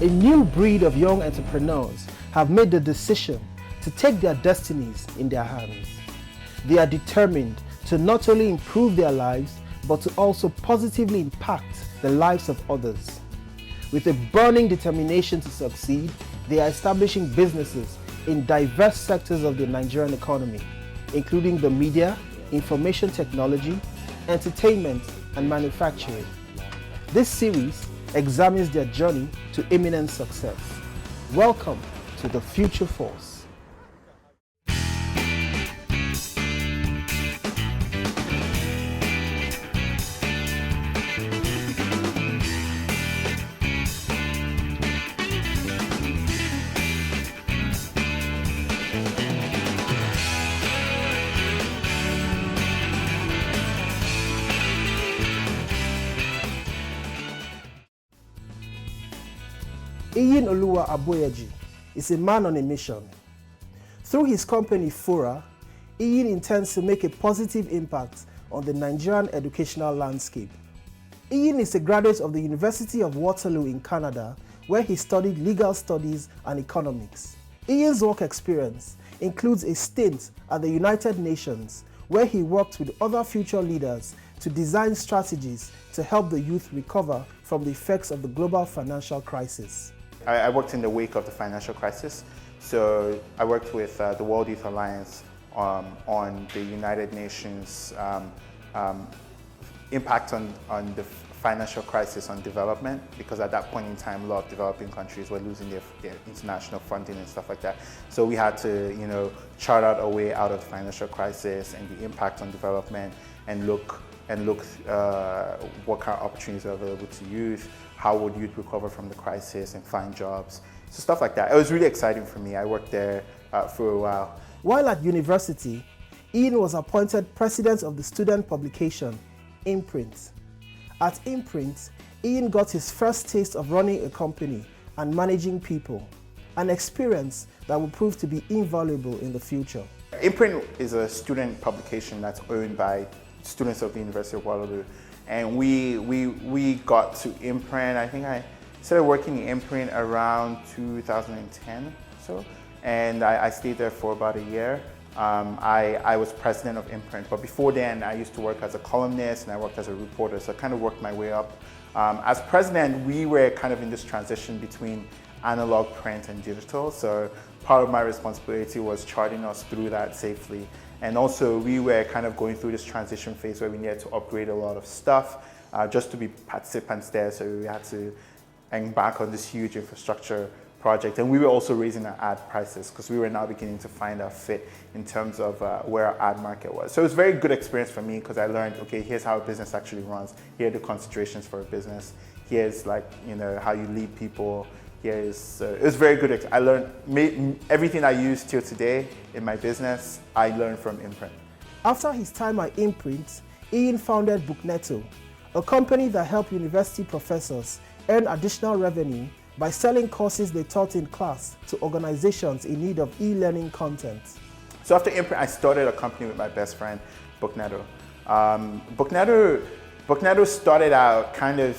new breed of young entrepreneurs have made the decision to take their destinies in their hands. They are determined to not only improve their lives, but to also positively impact the lives of others. With a burning determination to succeed, they are establishing businesses in diverse sectors of the Nigerian economy, including the media, information technology, entertainment, and manufacturing. This series examines their journey to imminent success. Welcome to the Future Force. Iyinoluwa Aboyeji is a man on a mission. Through his company Fora, Iyin intends to make a positive impact on the Nigerian educational landscape. Iyin is a graduate of the University of Waterloo in Canada, where he studied legal studies and economics. Iyin's work experience includes a stint at the United Nations, where he worked with other future leaders to design strategies to help the youth recover from the effects of the global financial crisis. I worked in the wake of the financial crisis, so I worked with the World Youth Alliance on the United Nations impact on the financial crisis on development, because at that point in time, a lot of developing countries were losing their international funding and stuff like that. So we had to, chart out a way out of the financial crisis and the impact on development, and look what kind of opportunities are available to youth, how would youth recover from the crisis and find jobs, so stuff like that. It was really exciting for me. I worked there for a while. While at university, Iyin was appointed president of the student publication, Imprint. At Imprint, Iyin got his first taste of running a company and managing people, an experience that will prove to be invaluable in the future. Imprint is a student publication that's owned by students of the University of Waterloo. And we got to Imprint. I think I started working in Imprint around 2010 or so, and I stayed there for about a year. I was president of Imprint, but before then I used to work as a columnist and I worked as a reporter, so I kind of worked my way up. As president, we were kind of in this transition between analog, print, and digital, so part of my responsibility was charting us through that safely. And also, we were kind of going through this transition phase where we needed to upgrade a lot of stuff just to be participants there. So we had to embark on this huge infrastructure project. And we were also raising our ad prices because we were now beginning to find our fit in terms of where our ad market was. So it was a very good experience for me because I learned, okay, here's how a business actually runs. Here are the considerations for a business. Here's how you lead people. It was very good. I learned everything I use till today in my business, I learned from Imprint. After his time at Imprint, Iyin founded Bookneto, a company that helped university professors earn additional revenue by selling courses they taught in class to organizations in need of e-learning content. So after Imprint, I started a company with my best friend, Bookneto. Bookneto started out kind of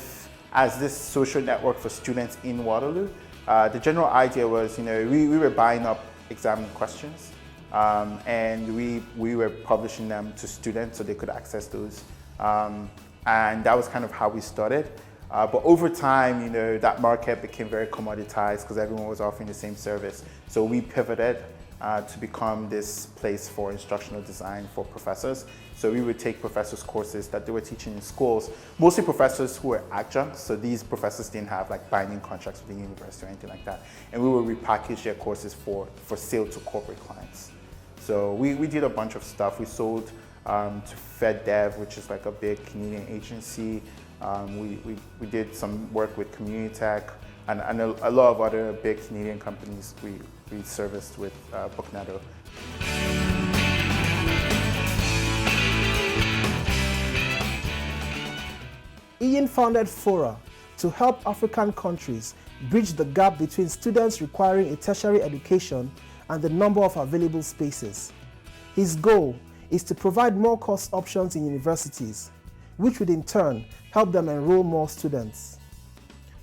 as this social network for students in Waterloo. The general idea was, we were buying up exam questions and we were publishing them to students so they could access those. And that was kind of how we started. But over time, that market became very commoditized because everyone was offering the same service. So we pivoted to become this place for instructional design for professors. So we would take professors' courses that they were teaching in schools, mostly professors who were adjuncts. So these professors didn't have binding contracts with the university or anything like that. And we would repackage their courses for sale to corporate clients. So we did a bunch of stuff. We sold to FedDev, which is a big Canadian agency. We did some work with Community Tech and a lot of other big Canadian companies we serviced with Bookneto. Iyin founded Fora to help African countries bridge the gap between students requiring a tertiary education and the number of available spaces. His goal is to provide more course options in universities, which would in turn help them enroll more students.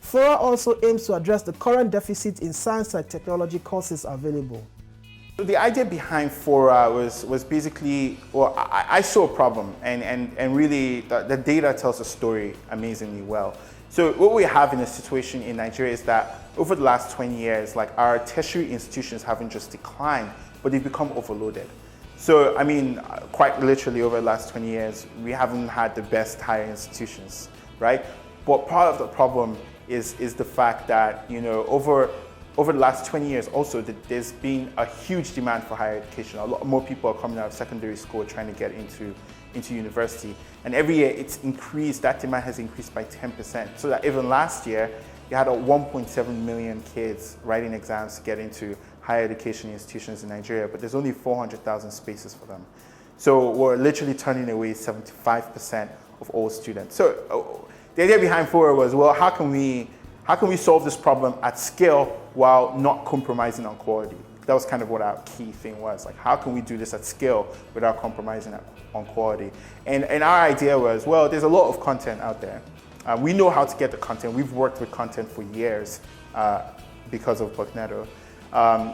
Fora also aims to address the current deficit in science and technology courses available. So the idea behind Fora was basically, well, I saw a problem, and really the data tells the story amazingly well. So what we have in a situation in Nigeria is that over the last 20 years, like our tertiary institutions haven't just declined, but they've become overloaded. So, I mean, quite literally over the last 20 years, we haven't had the best higher institutions, right? But part of the problem is the fact that, you know, over the last 20 years also, there's been a huge demand for higher education. A lot more people are coming out of secondary school trying to get into university. And every year it's increased, that demand has increased by 10%. So that even last year, you had 1.7 million kids writing exams to get into higher education institutions in Nigeria, but there's only 400,000 spaces for them. So we're literally turning away 75% of all students. So the idea behind Fora was, well, how can we solve this problem at scale while not compromising on quality? That was kind of what our key thing was. Like, how can we do this at scale without compromising on quality? And our idea was, well, there's a lot of content out there. We know how to get the content. We've worked with content for years because of Botneto.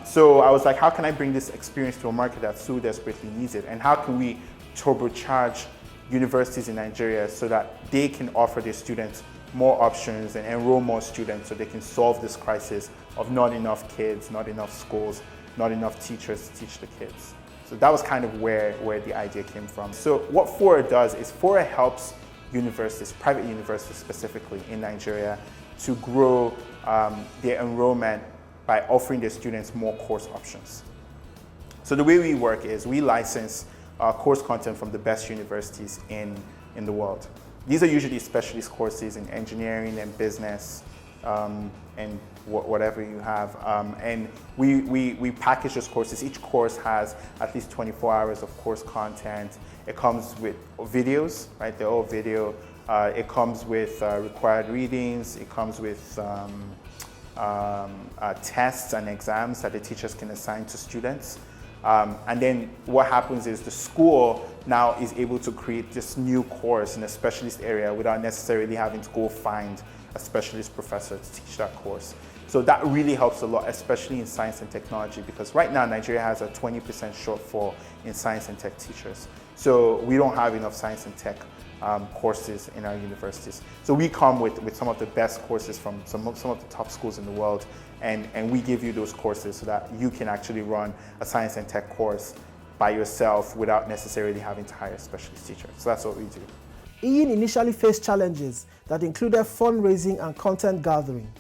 So I was like, how can I bring this experience to a market that so desperately needs it? And how can we turbocharge universities in Nigeria so that they can offer their students more options and enroll more students so they can solve this crisis of not enough kids, not enough schools, not enough teachers to teach the kids. So that was kind of where the idea came from. So what Fora does is Fora helps universities, private universities specifically in Nigeria, to grow their enrollment by offering their students more course options. So the way we work is we license course content from the best universities in the world. These are usually specialist courses in engineering and business and whatever you have. And we package those courses. Each course has at least 24 hours of course content. It comes with videos, right? They're all video. It comes with required readings. It comes with tests and exams that the teachers can assign to students. And then what happens is the school now is able to create this new course in a specialist area without necessarily having to go find a specialist professor to teach that course. So that really helps a lot, especially in science and technology, because right now Nigeria has a 20% shortfall in science and tech teachers. So we don't have enough science and tech courses in our universities. So we come with some of the best courses from some of the top schools in the world, and we give you those courses so that you can actually run a science and tech course by yourself without necessarily having to hire a specialist teacher. So that's what we do. Iyin initially faced challenges that included fundraising and content gathering.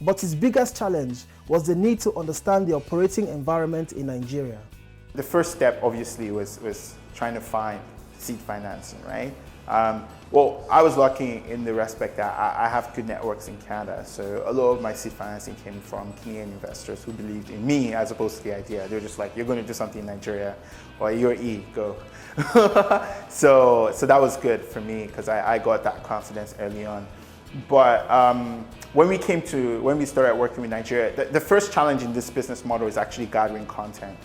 But his biggest challenge was the need to understand the operating environment in Nigeria. The first step obviously was trying to find seed financing, right? Well, I was lucky in the respect that I have good networks in Canada, so a lot of my seed financing came from Canadian investors who believed in me as opposed to the idea. They were just like, you're going to do something in Nigeria, or you're E, go. So that was good for me because I got that confidence early on. But when we started working with Nigeria, the first challenge in this business model is actually gathering content.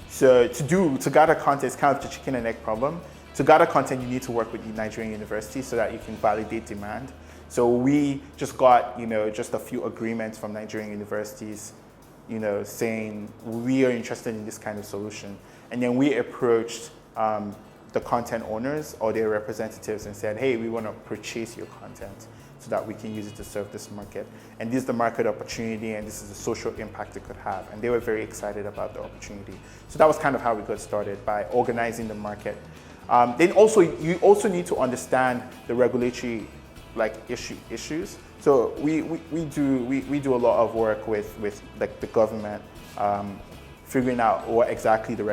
So to gather content is kind of the chicken and egg problem. To gather content, you need to work with the Nigerian universities so that you can validate demand. So we just got, just a few agreements from Nigerian universities, saying we are interested in this kind of solution. And then we approached the content owners or their representatives and said, hey, we want to purchase your content so that we can use it to serve this market. And this is the market opportunity, and this is the social impact it could have. And they were very excited about the opportunity. So that was kind of how we got started, by organizing the market. Then you also need to understand the regulatory issues. So we do a lot of work with the government, figuring out what exactly the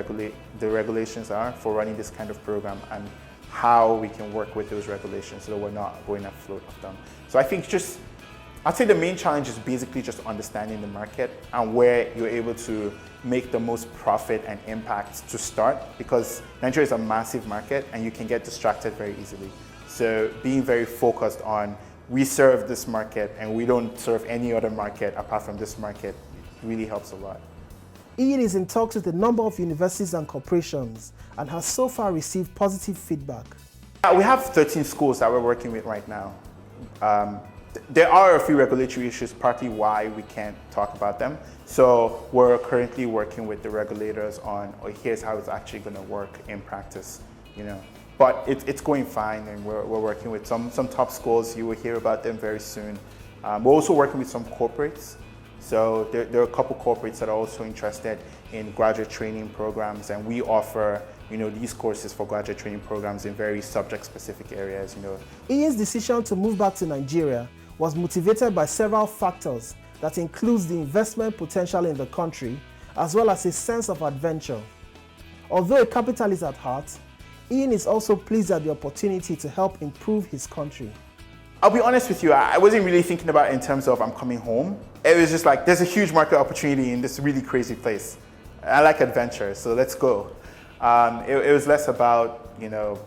regulations are for running this kind of program and how we can work with those regulations so that we're not going afloat of them. So I think I'd say the main challenge is basically just understanding the market and where you're able to make the most profit and impact to start, because Nigeria is a massive market and you can get distracted very easily. So being very focused on, we serve this market and we don't serve any other market apart from this market, really helps a lot. Iyin is in talks with a number of universities and corporations and has so far received positive feedback. We have 13 schools that we're working with right now. there are a few regulatory issues, partly why we can't talk about them. So we're currently working with the regulators on, here's how it's actually going to work in practice, you know. But it's going fine, and we're working with some top schools. You will hear about them very soon. We're also working with some corporates. So there are a couple corporates that are also interested in graduate training programs, and we offer, you know, these courses for graduate training programs in very subject-specific areas, you know. Ian's decision to move back to Nigeria was motivated by several factors that includes the investment potential in the country, as well as a sense of adventure. Although a capitalist at heart, Ian is also pleased at the opportunity to help improve his country. I'll be honest with you, I wasn't really thinking about it in terms of I'm coming home. It was just like, there's a huge market opportunity in this really crazy place. I like adventure, so let's go. It was less about, here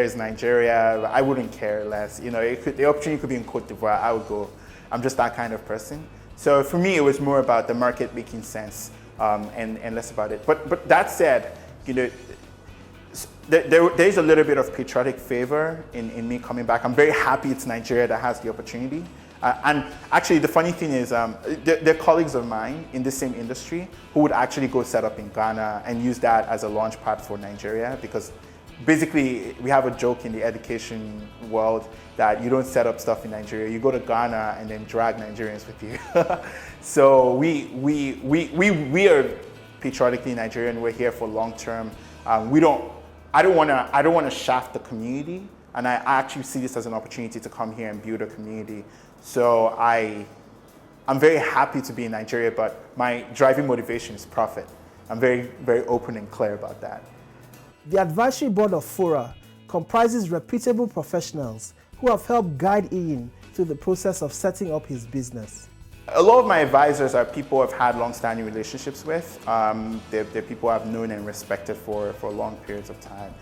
is Nigeria. I wouldn't care less. You know, the opportunity could be in Cote d'Ivoire. I would go. I'm just that kind of person. So for me, it was more about the market making sense and less about it. But that said, you know, there's a little bit of patriotic favor in me coming back. I'm very happy it's Nigeria that has the opportunity. And actually, the funny thing is, there are colleagues of mine in the same industry who would actually go set up in Ghana and use that as a launch pad for Nigeria, because basically, we have a joke in the education world that you don't set up stuff in Nigeria. You go to Ghana and then drag Nigerians with you. So we are patriotically Nigerian. We're here for long term. I don't want to shaft the community, and I actually see this as an opportunity to come here and build a community. So I'm very happy to be in Nigeria, but my driving motivation is profit. I'm very, very open and clear about that. The advisory board of Fora comprises reputable professionals who have helped guide Ian through the process of setting up his business. A lot of my advisors are people I've had long-standing relationships with. They're people I've known and respected for long periods of time.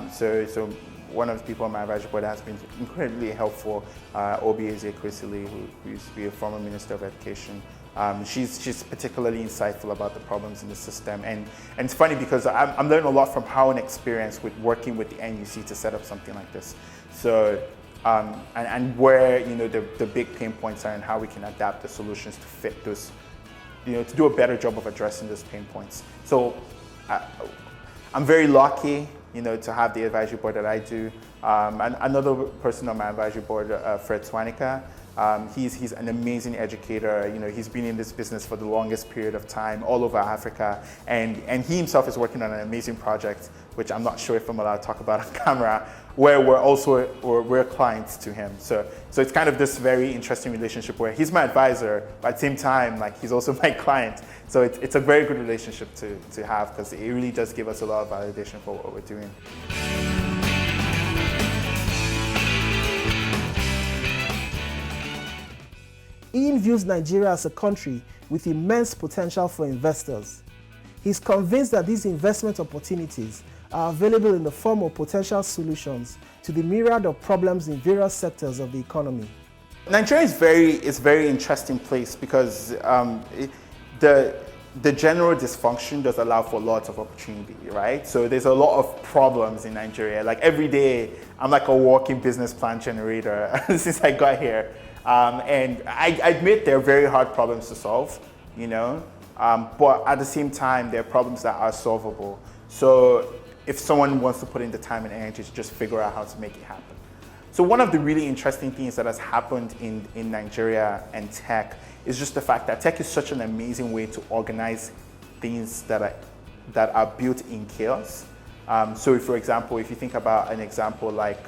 So one of the people on my advisory board has been incredibly helpful, Aboyeji, who used to be a former Minister of Education. She's particularly insightful about the problems in the system. And it's funny because I'm learning a lot from her own experience with working with the NUC to set up something like this. So, and where, you know, the big pain points are and how we can adapt the solutions to fit those, you know, to do a better job of addressing those pain points. So I'm very lucky, you know, to have the advisory board that I do. And another person on my advisory board, Fred Swanica, he's an amazing educator. You know, he's been in this business for the longest period of time, all over Africa, and he himself is working on an amazing project, which I'm not sure if I'm allowed to talk about on camera, where we're clients to him. So it's kind of this very interesting relationship where he's my advisor, but at the same time, like, he's also my client. So it's a very good relationship to have, because it really does give us a lot of validation for what we're doing. Ian views Nigeria as a country with immense potential for investors. He's convinced that these investment opportunities are available in the form of potential solutions to the myriad of problems in various sectors of the economy. Nigeria is a very interesting place because the general dysfunction does allow for lots of opportunity, right? So there's a lot of problems in Nigeria. Like, every day, I'm like a walking business plan generator since I got here. And I admit they're very hard problems to solve, you know, but at the same time, they're problems that are solvable. So if someone wants to put in the time and energy to just figure out how to make it happen. So one of the really interesting things that has happened in Nigeria and tech is just the fact that tech is such an amazing way to organize things that are built in chaos. So for example, if you think about an example like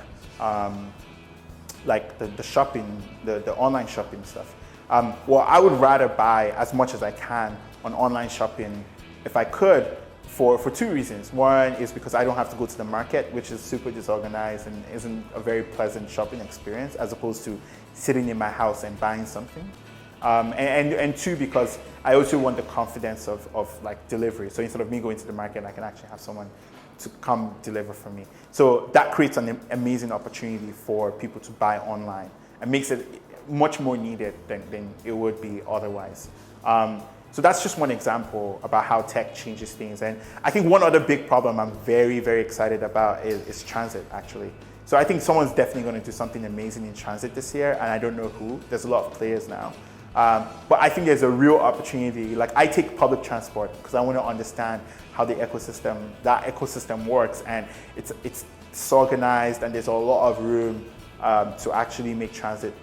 the shopping, the online shopping stuff. Well, I would rather buy as much as I can on online shopping if I could for two reasons. One is because I don't have to go to the market, which is super disorganized and isn't a very pleasant shopping experience, as opposed to sitting in my house and buying something. And two, because I also want the confidence of like delivery. So instead of me going to the market, I can actually have someone to come deliver for me. So that creates an amazing opportunity for people to buy online and makes it much more needed than it would be otherwise. So that's just one example about how tech changes things. And I think one other big problem I'm very, very excited about is transit, actually. So I think someone's definitely going to do something amazing in transit this year, and I don't know who. There's a lot of players now. But I think there's a real opportunity. Like, I take public transport because I want to understand how that ecosystem works, and it's organized, and there's a lot of room to actually make transit,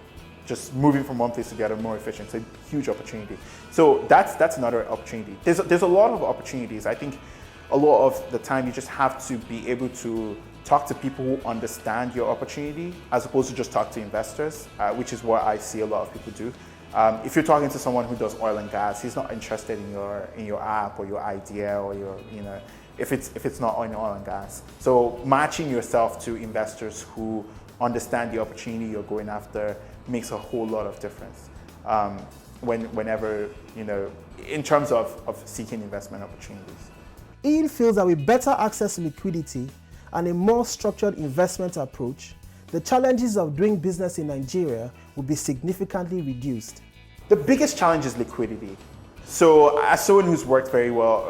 just moving from one place to the other, more efficient. It's a huge opportunity. So that's another opportunity. There's a lot of opportunities. I think a lot of the time you just have to be able to talk to people who understand your opportunity as opposed to just talk to investors, which is what I see a lot of people do. If you're talking to someone who does oil and gas, he's not interested in your app or your idea or your, if it's not on oil and gas. So matching yourself to investors who understand the opportunity you're going after makes a whole lot of difference. Whenever, in terms of seeking investment opportunities. Ian feels that with better access to liquidity and a more structured investment approach, the challenges of doing business in Nigeria will be significantly reduced. The biggest challenge is liquidity. So as someone who's worked very well,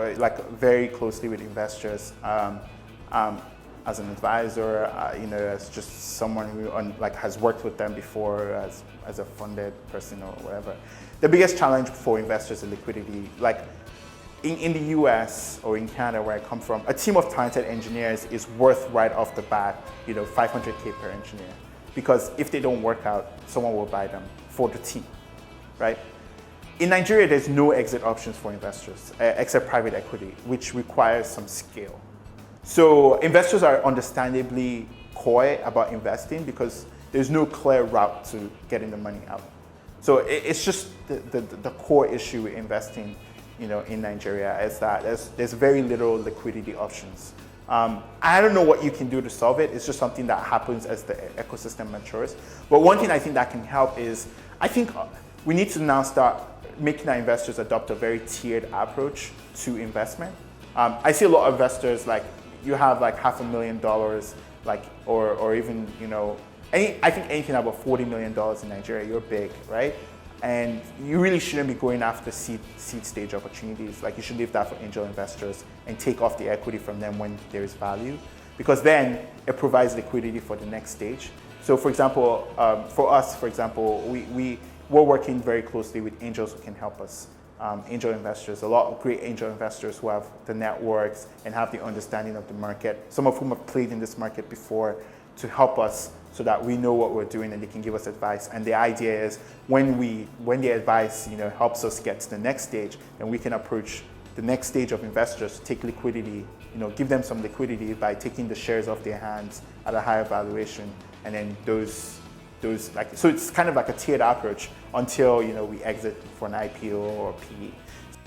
very closely with investors, as an advisor, as just someone who has worked with them before as a funded person or whatever, the biggest challenge for investors is liquidity. Like in the US or in Canada, where I come from, a team of talented engineers is worth right off the bat, $500K per engineer. Because if they don't work out, someone will buy them for the team, right? In Nigeria, there's no exit options for investors except private equity, which requires some scale. So investors are understandably coy about investing because there's no clear route to getting the money out. So it's just the core issue with investing, in Nigeria is that there's very little liquidity options. I don't know what you can do to solve it. It's just something that happens as the ecosystem matures. But one thing I think that can help is, I think we need to now start making our investors adopt a very tiered approach to investment. I see a lot of investors, like, you have like $500,000, or even, I think anything above $40 million in Nigeria, you're big, right? And you really shouldn't be going after seed stage opportunities. Like, you should leave that for angel investors and take off the equity from them when there is value, because then it provides liquidity for the next stage. So for example, for us, we're working very closely with angels who can help us. Angel investors, a lot of great angel investors who have the networks and have the understanding of the market, some of whom have played in this market before, to help us so that we know what we're doing and they can give us advice. And the idea is when the advice helps us get to the next stage, then we can approach the next stage of investors, take liquidity, give them some liquidity by taking the shares off their hands at a higher valuation, and then so it's kind of like a tiered approach until we exit for an IPO or PE.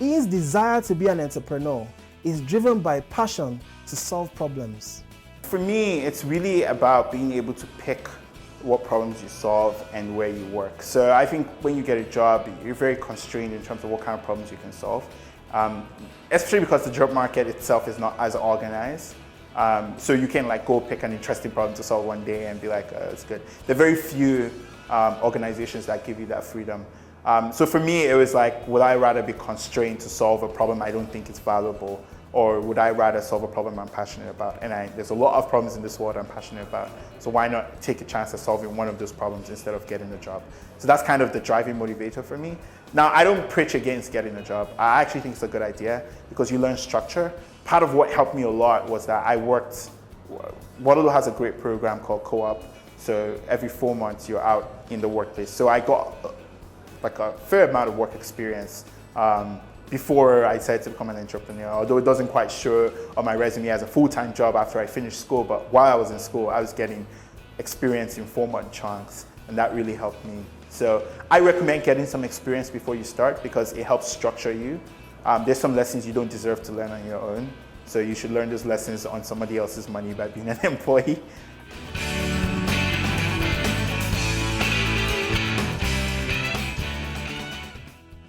Ian's desire to be an entrepreneur is driven by passion to solve problems. For me, it's really about being able to pick what problems you solve and where you work. So I think when you get a job, you're very constrained in terms of what kind of problems you can solve, especially because the job market itself is not as organized. So you can go pick an interesting problem to solve one day and be like, it's good. There are very few organizations that give you that freedom. So for me, it was like, would I rather be constrained to solve a problem I don't think is valuable, or would I rather solve a problem I'm passionate about? And there's a lot of problems in this world I'm passionate about. So why not take a chance at solving one of those problems instead of getting a job? So that's kind of the driving motivator for me. Now, I don't preach against getting a job. I actually think it's a good idea because you learn structure. Part of what helped me a lot was that Waterloo has a great program called Co-op. So every 4 months you're out in the workplace. So I got a fair amount of work experience before I decided to become an entrepreneur, although it doesn't quite show on my resume as a full-time job after I finished school. But while I was in school, I was getting experience in 4-month chunks, and that really helped me. So I recommend getting some experience before you start because it helps structure you. There's some lessons you don't deserve to learn on your own. So you should learn those lessons on somebody else's money by being an employee.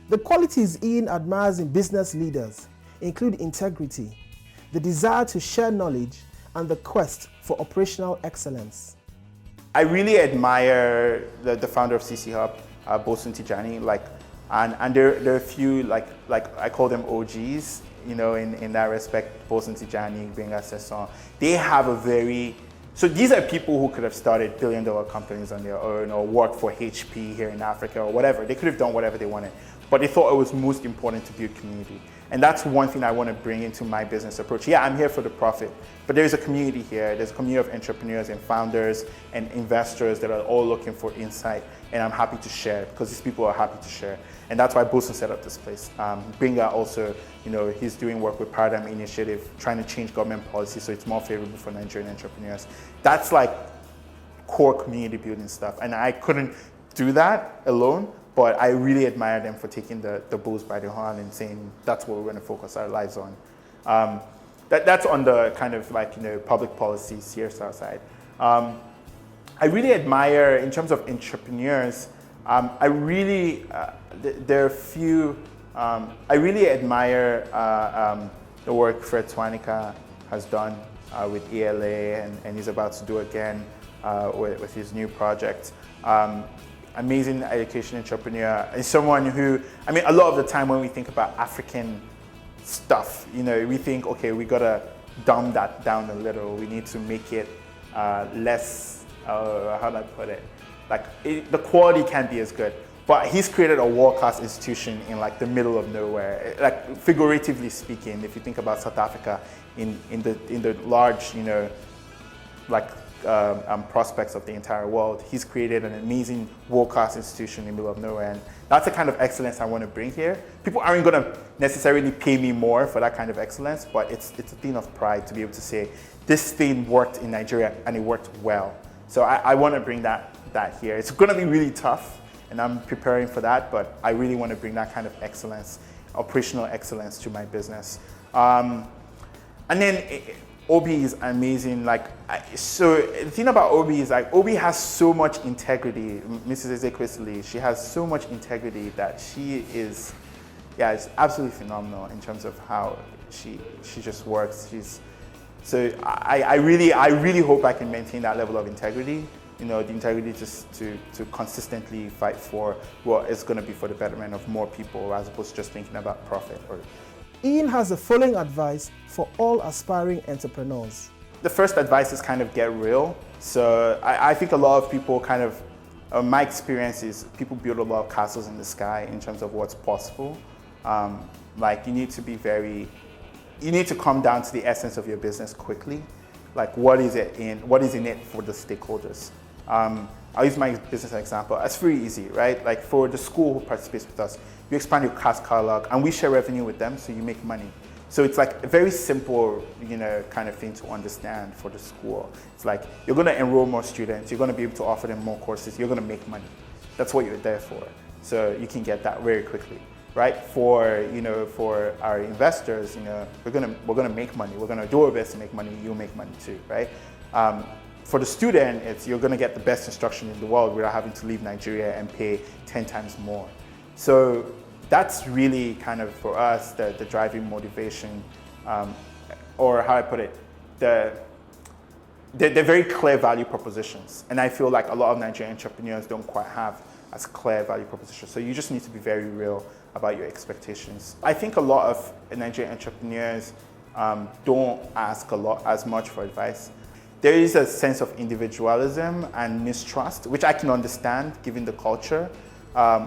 The qualities Ian admires in business leaders include integrity, the desire to share knowledge, and the quest for operational excellence. I really admire the founder of CC Hub, Bosun Tijani, and there are a few, like I call them OGs, in that respect, Bosun Tijani, Benga Sesson. They have a very So these are people who could have started billion-dollar companies on their own or worked for HP here in Africa or whatever. They could have done whatever they wanted, but they thought it was most important to build community. And that's one thing I want to bring into my business approach. Yeah, I'm here for the profit, but there's a community here. There's a community of entrepreneurs and founders and investors that are all looking for insight, and I'm happy to share because these people are happy to share. And that's why Bosun set up this place. Bringa also, he's doing work with Paradigm Initiative, trying to change government policy so it's more favorable for Nigerian entrepreneurs. That's like core community building stuff. And I couldn't do that alone, but I really admire them for taking the bulls by the horn and saying that's what we're going to focus our lives on. That's on the kind of like, public policy CSR side. I really admire, in terms of entrepreneurs, I really admire the work Fred Twanika has done with ELA and he's about to do again with his new project. Amazing education entrepreneur. Is someone who, a lot of the time when we think about African stuff, we think, okay, we gotta dumb that down a little. We need to make it less, how do I put it? The quality can't be as good. But he's created a world-class institution in like the middle of nowhere. Like figuratively speaking, if you think about South Africa in the large, prospects of the entire world, he's created an amazing world-class institution in the middle of nowhere. And that's the kind of excellence I want to bring here. People aren't going to necessarily pay me more for that kind of excellence, but it's a thing of pride to be able to say, this thing worked in Nigeria and it worked well. So I want to bring that here. It's going to be really tough, and I'm preparing for that, but I really want to bring that kind of excellence, operational excellence to my business. And then Obi is amazing. So the thing about Obi is Obi has so much integrity. Mrs. Ezekwesili, she has so much integrity that she is, it's absolutely phenomenal in terms of how she just works. So I really hope I can maintain that level of integrity. The integrity just to consistently fight for what is going to be for the betterment of more people as opposed to just thinking about profit. Ian has the following advice for all aspiring entrepreneurs. The first advice is kind of get real. So I think a lot of people kind of, my experience is people build a lot of castles in the sky in terms of what's possible. You need to come down to the essence of your business quickly. What is in it for the stakeholders? I'll use my business example. It's very easy, right? For the school who participates with us, you expand your class catalog and we share revenue with them, so you make money. So it's a very simple, kind of thing to understand for the school. It's you're going to enroll more students, you're going to be able to offer them more courses, you're going to make money. That's what you're there for. So you can get that very quickly, right? For our investors, we're going to make money. We're going to do our best to make money. You'll make money too, right? For the student, you're going to get the best instruction in the world without having to leave Nigeria and pay 10 times more. So that's really kind of for us the driving motivation, or how I put it, they're very clear value propositions. And I feel like a lot of Nigerian entrepreneurs don't quite have as clear value propositions. So you just need to be very real about your expectations. I think a lot of Nigerian entrepreneurs don't ask as much for advice. There is a sense of individualism and mistrust, which I can understand given the culture,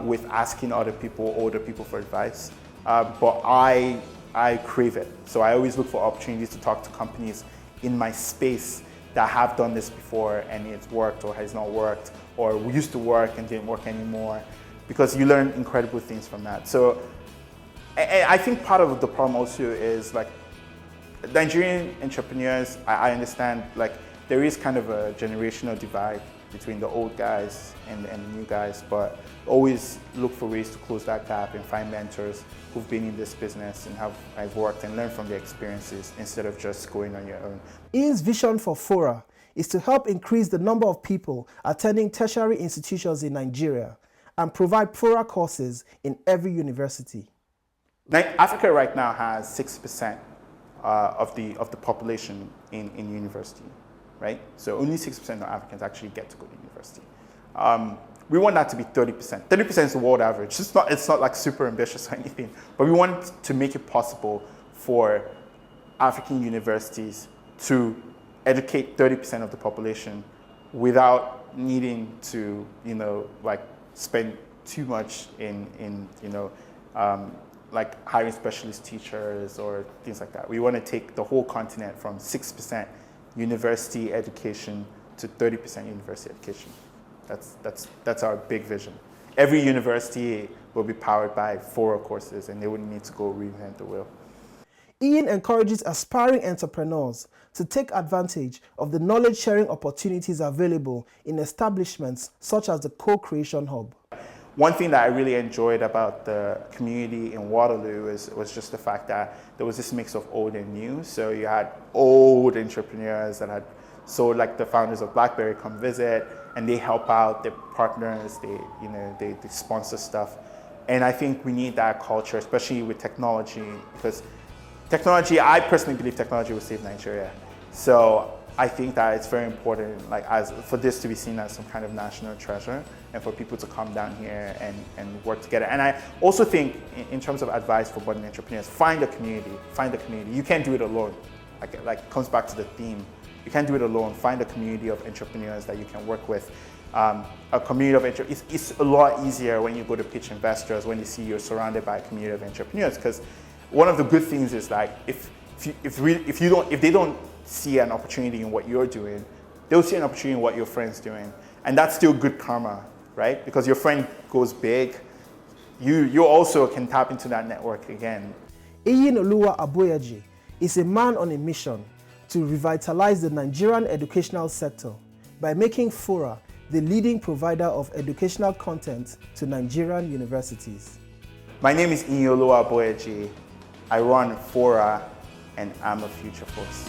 with asking older people for advice. But I crave it. So I always look for opportunities to talk to companies in my space that have done this before and it's worked or has not worked, or we used to work and didn't work anymore, because you learn incredible things from that. So I think part of the problem also is Nigerian entrepreneurs, I understand there is kind of a generational divide between the old guys and the new guys, but always look for ways to close that gap and find mentors who've been in this business and have worked and learned from their experiences instead of just going on your own. Ian's vision for Fora is to help increase the number of people attending tertiary institutions in Nigeria and provide Fora courses in every university. Africa right now has 6% of the population in university, right? So only 6% of Africans actually get to go to university. We want that to be 30%. 30% is the world average. It's not super ambitious or anything, but we want to make it possible for African universities to educate 30% of the population without needing to, like spend too much in like hiring specialist teachers or things like that. We want to take the whole continent from 6% university education to 30% university education. That's our big vision. Every university will be powered by Fora courses, and they wouldn't need to go reinvent the wheel. Ian encourages aspiring entrepreneurs to take advantage of the knowledge-sharing opportunities available in establishments such as the Co-Creation Hub. One thing that I really enjoyed about the community in Waterloo was just the fact that there was this mix of old and new. So you had old entrepreneurs that had sold, like the founders of BlackBerry come visit, and they help out their partners, they sponsor stuff. And I think we need that culture, especially with technology, because technology, I personally believe technology will save Nigeria. So I think that it's very important, like, for this to be seen as some kind of national treasure, and for people to come down here and work together. And I also think, in terms of advice for budding entrepreneurs, find a community. You can't do it alone. Like comes back to the theme. You can't do it alone. Find a community of entrepreneurs that you can work with. A community of entrepreneurs. It's a lot easier when you go to pitch investors, when you see you're surrounded by a community of entrepreneurs. Because one of the good things is, like, if they don't see an opportunity in what you're doing, they'll see an opportunity in what your friend's doing, and that's still good karma, right? Because your friend goes big, you also can tap into that network again. Iyinoluwa Aboyeji is a man on a mission to revitalize the Nigerian educational sector by making Fora the leading provider of educational content to Nigerian universities. My name is Iyinoluwa Aboyeji. I run Fora, and I'm a future force.